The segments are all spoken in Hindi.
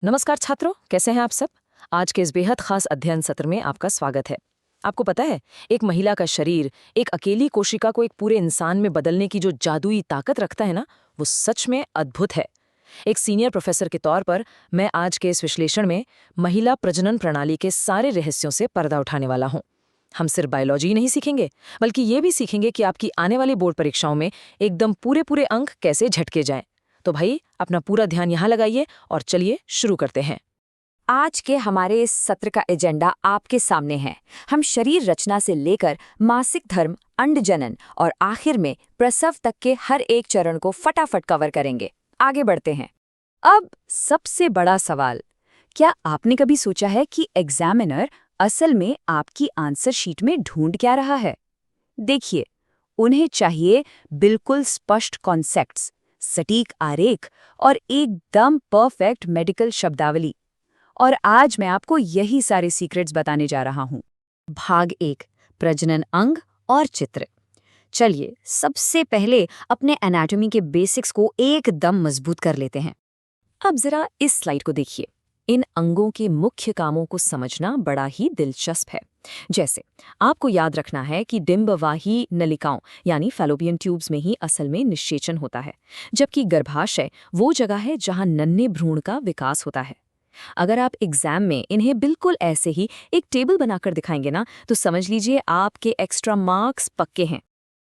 नमस्कार छात्रों, कैसे हैं आप सब। आज के इस बेहद खास अध्ययन सत्र में आपका स्वागत है। आपको पता है, एक महिला का शरीर एक अकेली कोशिका को एक पूरे इंसान में बदलने की जो जादुई ताकत रखता है ना, वो सच में अद्भुत है। एक सीनियर प्रोफेसर के तौर पर मैं आज के इस विश्लेषण में महिला प्रजनन प्रणाली के सारे रहस्यों से पर्दा उठाने वाला हूँ। हम सिर्फ बायोलॉजी ही नहीं सीखेंगे, बल्कि ये भी सीखेंगे कि आपकी आने वाली बोर्ड परीक्षाओं में एकदम पूरे पूरे अंक कैसे झटके जाएं। तो भाई, अपना पूरा ध्यान यहाँ लगाइए और चलिए शुरू करते हैं। आज के हमारे इस सत्र का एजेंडा आपके सामने है। हम शरीर रचना से लेकर मासिक धर्म, अंडजनन और आखिर में प्रसव तक के हर एक चरण को फटाफट कवर करेंगे। आगे बढ़ते हैं। अब सबसे बड़ा सवाल, क्या आपने कभी सोचा है कि एग्जामिनर असल में आपकी आंसर शीट में ढूंढ क्या रहा है? देखिए, उन्हें चाहिए बिल्कुल स्पष्ट कॉन्सेप्ट्स, सटीक आरेख और एकदम परफेक्ट मेडिकल शब्दावली। और आज मैं आपको यही सारे सीक्रेट्स बताने जा रहा हूं। भाग 1, प्रजनन अंग और चित्र। चलिए, सबसे पहले अपने एनाटॉमी के बेसिक्स को एकदम मजबूत कर लेते हैं। अब जरा इस स्लाइड को देखिए। इन अंगों के मुख्य कामों को समझना बड़ा ही दिलचस्प है। जैसे, आपको याद रखना है कि डिंबवाही नलिकाओं यानी फैलोपियन ट्यूब्स में ही असल में निषेचन होता है, जबकि गर्भाशय वो जगह है जहां नन्हे भ्रूण का विकास होता है। अगर आप एग्जाम में इन्हें बिल्कुल ऐसे ही एक टेबल बनाकर दिखाएंगे ना, तो समझ लीजिए आपके एक्स्ट्रा मार्क्स पक्के हैं।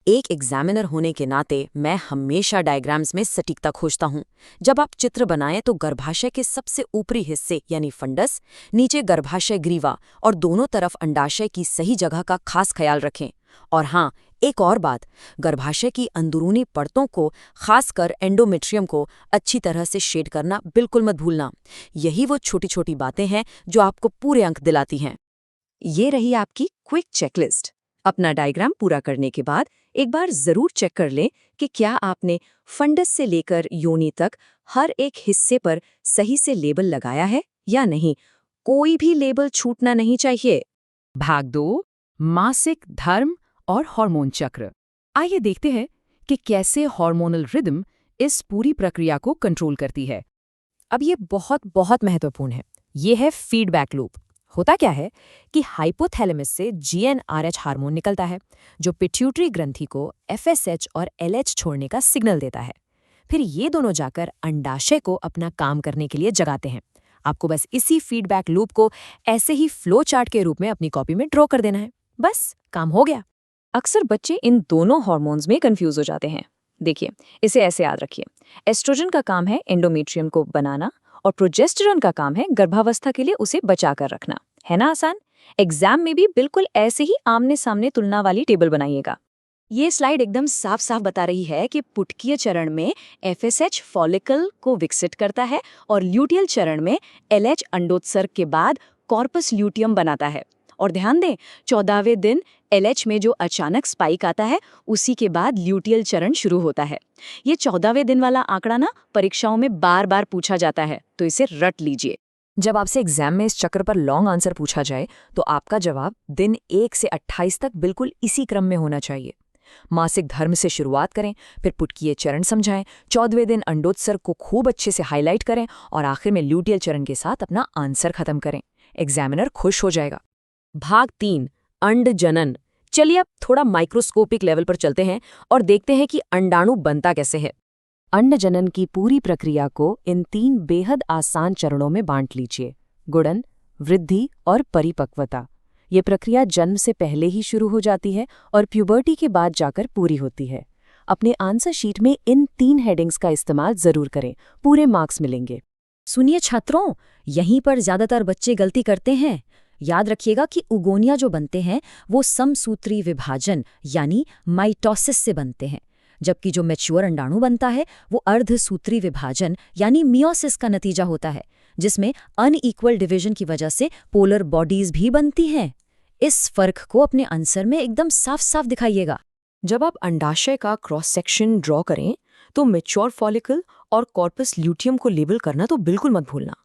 एक एग्जामिनर होने के नाते मैं हमेशा डायग्राम्स में सटीकता खोजता हूँ। जब आप चित्र बनाएं तो गर्भाशय के सबसे ऊपरी हिस्से यानी फंडस, नीचे गर्भाशय ग्रीवा और दोनों तरफ अंडाशय की सही जगह का खास ख्याल रखें। और हाँ, एक और बात, गर्भाशय की अंदरूनी परतों को, खासकर एंडोमेट्रियम को अच्छी तरह से शेड करना बिल्कुल मत भूलना। यही वो छोटी छोटी बातें हैं जो आपको पूरे अंक दिलाती हैं। ये रही आपकी क्विक चेकलिस्ट। अपना डायग्राम पूरा करने के बाद एक बार जरूर चेक कर लें कि क्या आपने फंडस से लेकर योनि तक हर एक हिस्से पर सही से लेबल लगाया है या नहीं। कोई भी लेबल छूटना नहीं चाहिए। भाग 2, मासिक धर्म और हार्मोन चक्र। आइए देखते हैं कि कैसे हार्मोनल रिदम इस पूरी प्रक्रिया को कंट्रोल करती है। अब ये बहुत बहुत महत्वपूर्ण है। ये है फीडबैक लूप। होता क्या है कि हाइपोथैलेमस से जीएनआरएच हार्मोन निकलता है, जो पिट्यूटरी ग्रंथि को एफएसएच और एलएच छोड़ने का सिग्नल देता है। फिर ये दोनों जाकर अंडाशय को अपना काम करने के लिए जगाते हैं। आपको बस इसी फीडबैक लूप को ऐसे ही फ्लो चार्ट के रूप में अपनी कॉपी में ड्रॉ कर देना है। बस काम हो गया। अक्सर बच्चे इन दोनों हार्मोन्स में कंफ्यूज हो जाते हैं। देखिए, इसे ऐसे याद रखिए। एस्ट्रोजन का काम है एंडोमेट्रियम को बनाना और प्रोजेस्टेरॉन का काम है गर्भावस्था के लिए उसे बचा कर रखना। है ना आसान? एग्जाम में भी बिल्कुल ऐसे ही आमने सामने तुलना वाली टेबल बनाइएगा। ये स्लाइड एकदम साफ साफ बता रही है कि पुटकीय चरण में एफएसएच फॉलिकल को विकसित करता है और ल्यूटियल चरण में एलएच अंडोत्सर्ग के बाद कॉर्पस ल्यूटियम बनाता है। और ध्यान दें, 14वें दिन एलएच में जो अचानक स्पाइक आता है, उसी के बाद ल्यूटियल चरण शुरू होता है। ये 14वें दिन वाला आंकड़ा ना परीक्षाओं में बार बार पूछा जाता है, तो इसे रट लीजिए। जब आपसे एग्जाम में इस चक्र पर लॉन्ग आंसर पूछा जाए, तो आपका जवाब दिन 1 से 28 तक बिल्कुल इसी क्रम में होना चाहिए। मासिक धर्म से शुरुआत करें, फिर पुटकीय चरण समझाएं, 14वें दिन अंडोत्सर्ग को खूब अच्छे से हाईलाइट करें और आखिर में ल्यूटियल चरण के साथ अपना आंसर खत्म करें। एग्जामिनर खुश हो जाएगा। भाग 3, अंडजनन। चलिए अब थोड़ा माइक्रोस्कोपिक लेवल पर चलते हैं और देखते हैं कि अंडाणु बनता कैसे है। अंडजनन की पूरी प्रक्रिया को इन 3 बेहद आसान चरणों में बांट लीजिए: गुणन, वृद्धि और परिपक्वता। ये प्रक्रिया जन्म से पहले ही शुरू हो जाती है और प्यूबर्टी के बाद जाकर पूरी होती है। अपने आंसर शीट में इन 3 हेडिंग्स का इस्तेमाल जरूर करें, पूरे मार्क्स मिलेंगे। सुनिए छात्रों, यहीं पर ज्यादातर बच्चे गलती करते हैं। याद रखिएगा कि उगोनिया जो बनते हैं वो समसूत्री विभाजन यानी माइटोसिस से बनते हैं, जबकि जो मैच्योर अंडाणु बनता है वो अर्धसूत्री विभाजन यानी मियोसिस का नतीजा होता है, जिसमें अनइक्वल डिवीजन की वजह से पोलर बॉडीज भी बनती हैं। इस फर्क को अपने आंसर में एकदम साफ साफ दिखाइएगा। जब आप अंडाशय का क्रॉस सेक्शन ड्रॉ करें, तो मैच्योर फॉलिकल और कॉर्पस ल्यूटियम को लेबल करना तो बिल्कुल मत भूलना।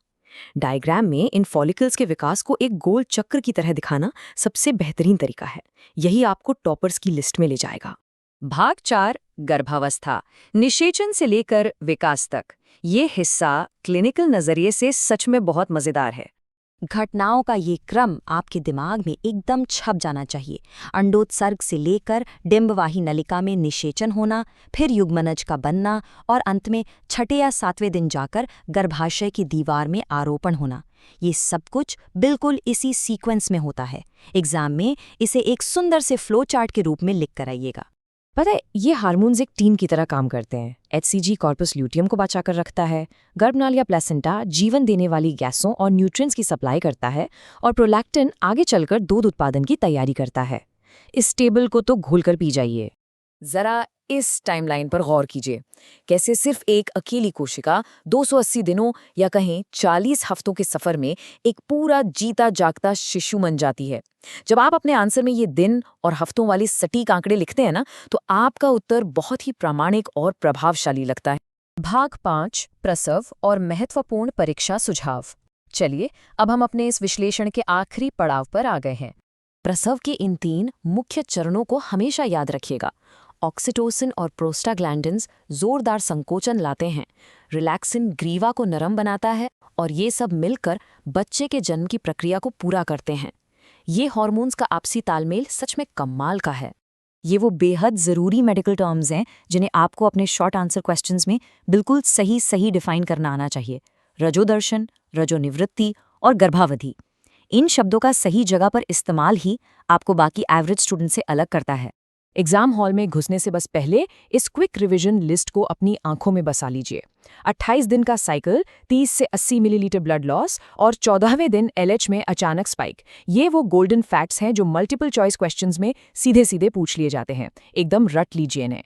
डायग्राम में इन फॉलिकल्स के विकास को एक गोल चक्र की तरह दिखाना सबसे बेहतरीन तरीका है। यही आपको टॉपर्स की लिस्ट में ले जाएगा। भाग 4, गर्भावस्था, निषेचन से लेकर विकास तक। ये हिस्सा क्लिनिकल नजरिए से सच में बहुत मजेदार है। घटनाओं का ये क्रम आपके दिमाग में एकदम छप जाना चाहिए। अंडोत्सर्ग से लेकर डिंबवाही नलिका में निषेचन होना, फिर युग्मनज का बनना और अंत में छठे या सातवें दिन जाकर गर्भाशय की दीवार में आरोपण होना। ये सब कुछ बिल्कुल इसी सीक्वेंस में होता है। एग्जाम में इसे एक सुंदर से फ्लो चार्ट के रूप में लिख कर आइएगा। पता है, ये हार्मोन्स एक टीम की तरह काम करते हैं। HCG कॉर्पस ल्यूटियम को बचाकर रखता है, गर्भनाल या प्लेसेंटा जीवन देने वाली गैसों और न्यूट्रिएंट्स की सप्लाई करता है, और प्रोलैक्टिन आगे चलकर दूध उत्पादन की तैयारी करता है। इस टेबल को तो घोलकर पी जाइए। जरा इस टाइमलाइन पर गौर कीजिए, कैसे सिर्फ एक अकेली कोशिका 280 दिनों या कहें 40 हफ्तों के सफर में एक पूरा जीता जागता शिशु बन जाती है। जब आप अपने आंसर में ये दिन और हफ्तों वाली सटीक आंकड़े लिखते हैं ना, तो आपका उत्तर बहुत ही प्रामाणिक और प्रभावशाली लगता है। भाग 5, प्रसव और महत्वपूर्ण परीक्षा सुझाव। चलिए, अब हम अपने इस विश्लेषण के आखिरी पड़ाव पर आ गए हैं। प्रसव के इन 3 मुख्य चरणों को हमेशा याद रखिएगा। ऑक्सीटोसिन और प्रोस्टाग्लैंडिन्स जोरदार संकोचन लाते हैं, रिलैक्सिन ग्रीवा को नरम बनाता है, और ये सब मिलकर बच्चे के जन्म की प्रक्रिया को पूरा करते हैं। ये हार्मोन्स का आपसी तालमेल सच में कमाल का है। ये वो बेहद ज़रूरी मेडिकल टर्म्स हैं जिन्हें आपको अपने शॉर्ट आंसर क्वेश्चंस में बिल्कुल सही डिफाइन करना आना चाहिए। रजोदर्शन, रजोनिवृत्ति और गर्भावधि, इन शब्दों का सही जगह पर इस्तेमाल ही आपको बाकी एवरेज स्टूडेंट से अलग करता है। एग्जाम हॉल में घुसने से बस पहले इस क्विक रिवीजन लिस्ट को अपनी आंखों में बसा लीजिए। 28 दिन का साइकिल, 30 से 80 मिलीलीटर ब्लड लॉस और 14वें दिन LH में अचानक स्पाइक, ये वो गोल्डन फैक्ट्स हैं जो मल्टीपल चॉइस क्वेश्चंस में सीधे सीधे पूछ लिए जाते हैं। एकदम रट लीजिए इन्हें।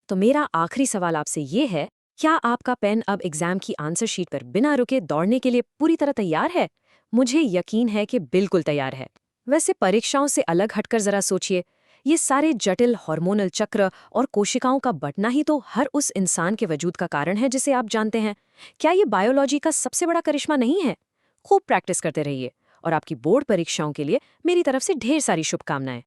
तो मेरा आखिरी सवाल आपसे ये है, क्या आपका पेन अब एग्जाम की आंसर शीट पर बिना रुके दौड़ने के लिए पूरी तरह तैयार है? मुझे यकीन है कि बिल्कुल तैयार है। वैसे परीक्षाओं से अलग हटकर जरा सोचिए, ये सारे जटिल हार्मोनल चक्र और कोशिकाओं का बंटना ही तो हर उस इंसान के वजूद का कारण है जिसे आप जानते हैं। क्या ये बायोलॉजी का सबसे बड़ा करिश्मा नहीं है? खूब प्रैक्टिस करते रहिए, और आपकी बोर्ड परीक्षाओं के लिए मेरी तरफ से ढेर सारी शुभकामनाएं।